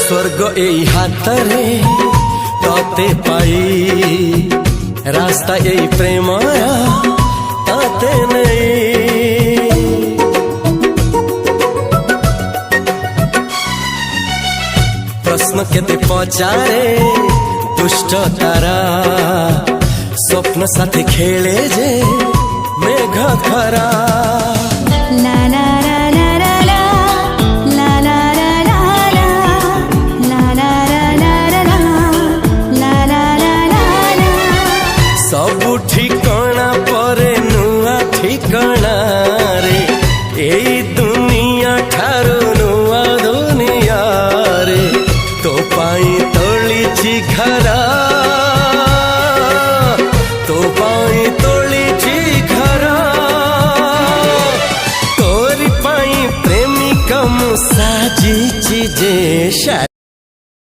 स्वर्ग एई हातरे तते पाई रास्ता एई प्रेमया ताते नहीं। प्रश्न केते पचारे दुष्ट तारा स्वप्न साथी खेले जे मेघ खरा। ला ला ला ला ला ला ला ला ला ला ला ला ला ला ला। सबु ठिकाना परे नुआ ठिकाना रे एई दुनिया ठारू नुआ दुनिया रे। तो पाई तोलिछि घरा तो पाई तोलिछि घरा तोरी पाई प्रेमिका मु साजिछि जे